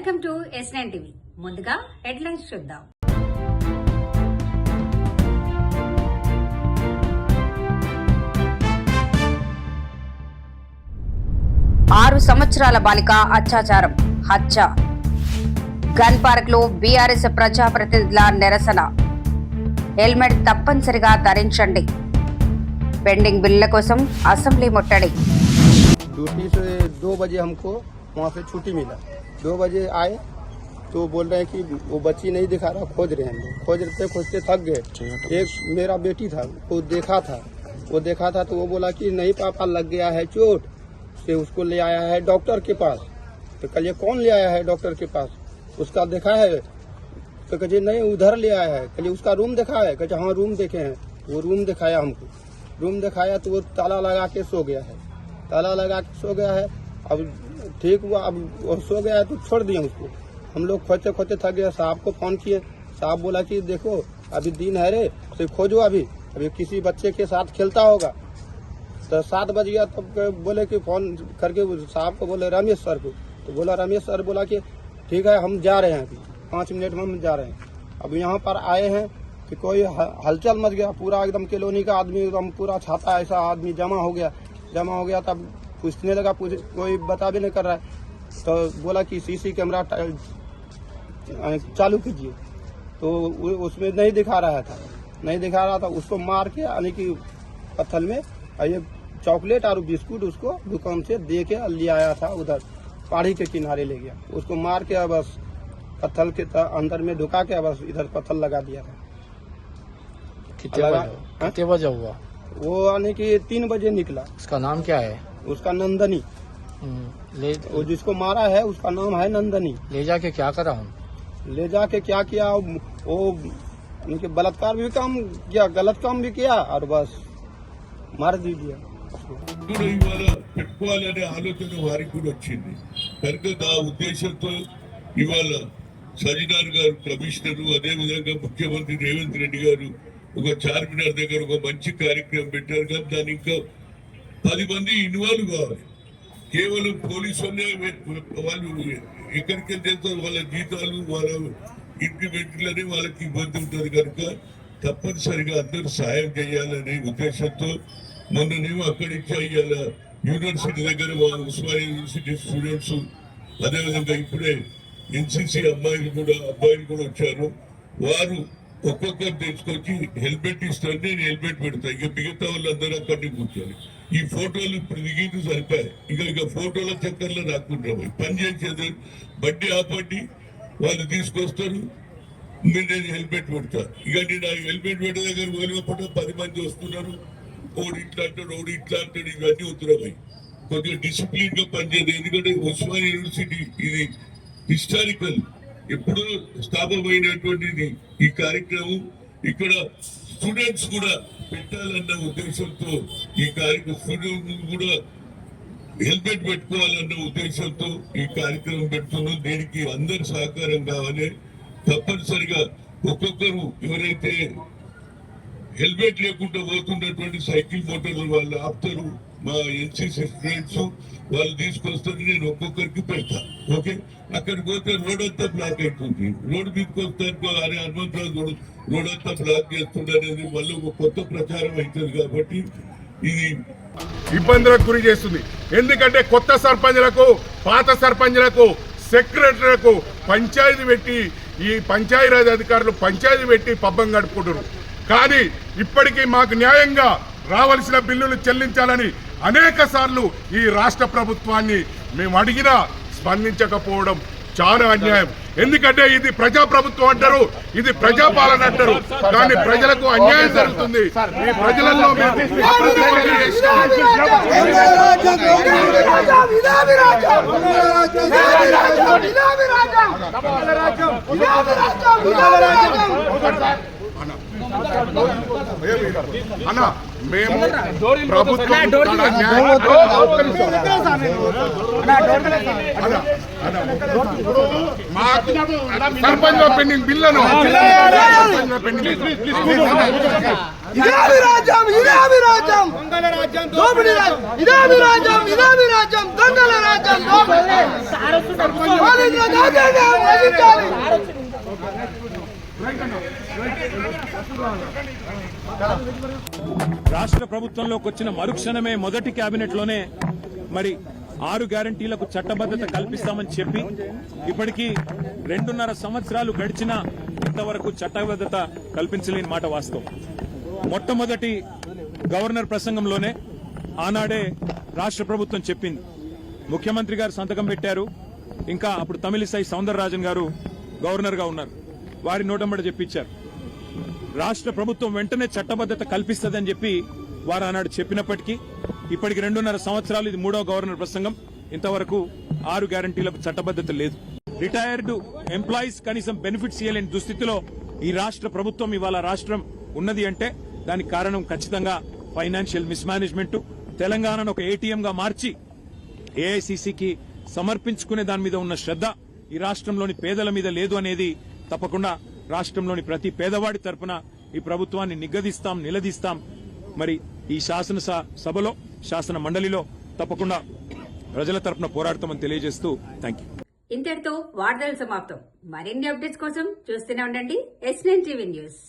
Welcome to S9 TV. ముందుగా headlines చూద్దాం. 6 సంవత్సరాల బాలిక అత్యాచారం హత్య. గన్ పార్క్ లో బీఆర్ఎస్ ప్రజాప్రతినిధుల నిరసన. హెల్మెట్ తప్పనిసరిగా ధరించండి. పెండింగ్ బిల్లుల కోసం అసెంబ్లీ ముట్టడి. ड्यूटी से 2 बजे हमको वहाँ से छुट्टी मिला। 2 बजे आए तो बोल रहे हैं कि वो बच्ची नहीं दिखा रहा, खोज रहे हैं हम लोग। खोजते थक गए। एक मेरा बेटी था, वो देखा था तो वो बोला कि नहीं पापा लग गया है चोट, से उसको ले आया है डॉक्टर के पास। तो कल ये कौन ले आया है डॉक्टर के पास? उसका देखा है? तो कहे नहीं उधर ले आया है। कल उसका रूम देखा है? कहे हाँ रूम देखे हैं। वो रूम दिखाया हमको, रूम दिखाया तो वो ताला लगा के सो गया है। अब ठीक हुआ, अब वो सो गया है तो छोड़ दिए उसको। हम लोग खोजते थक गए। साहब को फोन किए, साहब बोला कि देखो अभी दिन है रे, तो खोजो अभी किसी बच्चे के साथ खेलता होगा। तो 7 बज गया तब बोले कि फोन करके साहब को बोले रमेश सर को, तो बोला रमेश सर बोला कि ठीक है हम जा रहे हैं, अभी 5 मिनट में हम जा रहे हैं। अब यहाँ पर आए हैं कि कोई हलचल मच गया, पूरा एकदम कॉलोनी का आदमी एकदम पूरा छाता ऐसा आदमी जमा हो गया। तब पूछने लगा, कोई बता भी नहीं कर रहा है। तो बोला कि सीसी कैमरा चालू कीजिए, तो उसमें नहीं दिखा रहा था। उसको मार के यानी कि पत्थर में ये चॉकलेट और बिस्कुट उसको दुकान से दे के ले आया था, उधर पहाड़ी के किनारे ले गया। उसको मार के बस पत्थर के अंदर में ढुका के बस इधर पत्थर लगा दिया था। कितने बजे हुआ? वो यानी कि 3 बजे निकला। उसका नाम क्या है? उसका नंदनी। वो जिसको मारा है उसका नाम है नंदनी। ले जाके क्या करा हूँ? ले जाके क्या किया, वो उनके बलात्कार भी काम किया, गलत काम भी किया और बस मार दीजिए। ఇవాళ పెట్టుకోవాలనే ఆలోచన వారికి కూడా వచ్చింది కనుక ఆ ఉద్దేశంతో ఇవాళ సజ్జనార్ గారు కమిషనరు, అదేవిధంగా ముఖ్యమంత్రి రేవంత్ రెడ్డి గారు ఒక చార్మినార్ దగ్గర ఒక మంచి కార్యక్రమం పెట్టారు. కానీ దాని ఇంకా 10 మంది ఇన్వాల్వ్ కావాలి. కేవలం పోలీసు వాళ్ళు ఎక్కడికి వెళ్తారు, వాళ్ళ జీతాలు వాళ్ళ ఇంప్లిమెంట్లనే వాళ్ళకి ఇబ్బంది ఉంటుంది కనుక తప్పనిసరిగా అందరూ సాయం చేయాలనే ఉద్దేశంతో మొన్ననేమో అక్కడి నుంచి అయ్యాల యూనివర్సిటీ దగ్గర ఉస్మానియా యూనివర్సిటీ స్టూడెంట్స్, అదేవిధంగా ఇప్పుడే ఎన్సీసీ అబ్బాయిలు కూడా వచ్చారు. వారు ఒక్కొక్కరు తెచ్చుకొచ్చి హెల్మెట్ ఇస్తారు, నేను హెల్మెట్ పెడతా. ఇక మిగతా వాళ్ళందరూ అక్కడిని కూర్చోాలి. ఈ ఫోటోలు ఇప్పుడు దిగింది సరిపోయాయి. ఇక ఫోటోల చక్కర్లో రాకుండా పని చేసేది బండి ఆపండి, వాళ్ళు తీసుకొస్తారు, నేను హెల్మెట్ పెడతా. ఇక నేను హెల్మెట్ పెట్టే దగ్గర పోలినప్పుడు 10 మంది వస్తున్నారు, ఓడి ఇట్లా అంటాడు ఇవన్నీ ఉత్తరమై కొద్దిగా డిసిప్లిన్ గా పనిచేయదు. ఎందుకంటే ఉస్మానియా యూనివర్సిటీ ఇది హిస్టారికల్, ఎప్పుడో స్థాపమైనటువంటిది ఈ కార్యక్రమం. ఇక్కడ స్టూడెంట్స్ కూడా పెట్టాలన్న ఉద్దేశంతో ఈ కార్యక్రమం, స్టూడెంట్స్ కూడా హెల్మెట్ పెట్టుకోవాలన్న ఉద్దేశంతో ఈ కార్యక్రమం పెడుతున్నాం. దీనికి అందరి సహకారం కావాలి. తప్పనిసరిగా ఒక్కొక్కరు ఎవరైతే హెల్మెట్ లేకుండా పోతున్నటువంటి సైకిల్ మోటార్లు వాళ్ళు ఆపుతారు, మా ఎన్సీసీ స్టూడెంట్స్ వాళ్ళు తీసుకొస్తారు, నేను ఒక్కొక్కరికి పెడతా. ఓకే, అక్కడికి పోతే రోడ్ అంతా బ్లాక్ అవుతుంది. రోడ్ మీదకి వస్తాను అరే హనుమంతరావు రోడ్ అంతా బ్లాక్ చేస్తుండనేది మళ్ళీ ఒక కొత్త ప్రచారం అవుతుంది. కాబట్టి ఇది ఇబ్బందులకు గురి చేస్తుంది. ఎందుకంటే కొత్త సర్పంచ్లకు, పాత సర్పంచ్లకు, సెక్రటరీలకు పంచాయతీ పెట్టి ఈ పంచాయతీరాజ్ అధికారులు పంచాయతీ పెట్టి పబ్బం గడుపుకుంటారు. కానీ ఇప్పటికీ మాకు న్యాయంగా రావాల్సిన బిల్లులు చెల్లించాలని అనేక సార్లు ఈ రాష్ట్ర ప్రభుత్వాన్ని మేము అడిగినా స్పందించకపోవడం చాలా అన్యాయం. ఎందుకంటే ఇది ప్రజాప్రభుత్వం అంటారు, ఇది ప్రజాపాలన అంటారు, కానీ ప్రజలకు అన్యాయం జరుగుతుంది. ఈ ప్రజలలో అన్న మేము ప్రభుత్వం సర్పంచ్ పెండింగ్ బిల్లను ఇదే రాజ్యం దొంగల రాజ్యం దోపిడీ రాజ్యం ఇదే రాజ్యం దొంగల రాజ్యం దోపిడీ రాష్ట్ర ప్రభుత్వంలోకి వచ్చిన మరుక్షణమే మొదటి కేబినెట్ లోనే మరి 6 గ్యారంటీలకు చట్టబద్ధత కల్పిస్తామని చెప్పి ఇప్పటికీ 2.5 సంవత్సరాలు గడిచినా ఇంతవరకు చట్టబద్ధత కల్పించలేని మాట వాస్తవం. మొట్టమొదటి గవర్నర్ ప్రసంగంలోనే ఆనాడే రాష్ట్ర ప్రభుత్వం చెప్పింది. ముఖ్యమంత్రి గారు సంతకం పెట్టారు. ఇంకా అప్పుడు తమిళిసై సౌందరరాజన్ గారు గవర్నర్ గా ఉన్నారు. వారి నోటంబడి చెప్పించారు. రాష్ట్ర ప్రభుత్వం వెంటనే చట్టబద్ధత కల్పిస్తుందని చెప్పి వారు ఆనాడు చెప్పినప్పటికీ ఇప్పటికి 2.5 సంవత్సరాలు ఇది 3వ గవర్నర్ ప్రసంగం. ఇంతవరకు 6 గ్యారంటీలకు చట్టబద్ధత లేదు. రిటైర్డ్ ఎంప్లాయీస్ కనీసం బెనిఫిట్స్ ఇవ్వలేని దుస్థితిలో ఈ రాష్ట్ర ప్రభుత్వం ఇవాళ రాష్ట్రం ఉన్నది అంటే దానికి కారణం ఖచ్చితంగా ఫైనాన్షియల్ మిస్మేనేజ్మెంట్. తెలంగాణను ఒక ఏటీఎం గా మార్చి ఏఐసిసికి సమర్పించుకునే దాని మీద ఉన్న శ్రద్ధ ఈ రాష్ట్రంలోని పేదల మీద లేదు అనేది తప్పకుండా రాష్ట్రంలోని ప్రతి పేదవాడి తరపున ఈ ప్రభుత్వాన్ని నిలదీస్తాం. మరి ఈ శాసన సభలో శాసన మండలిలో తప్పకుండా ప్రజల తరపున పోరాడతామని తెలియజేస్తూ థ్యాంక్ యూ. ఇంతటితో వార్తలు సమాప్తం. మరిన్ని అప్డేట్స్ కోసం చూస్తూనే ఉండండి S9 TV న్యూస్.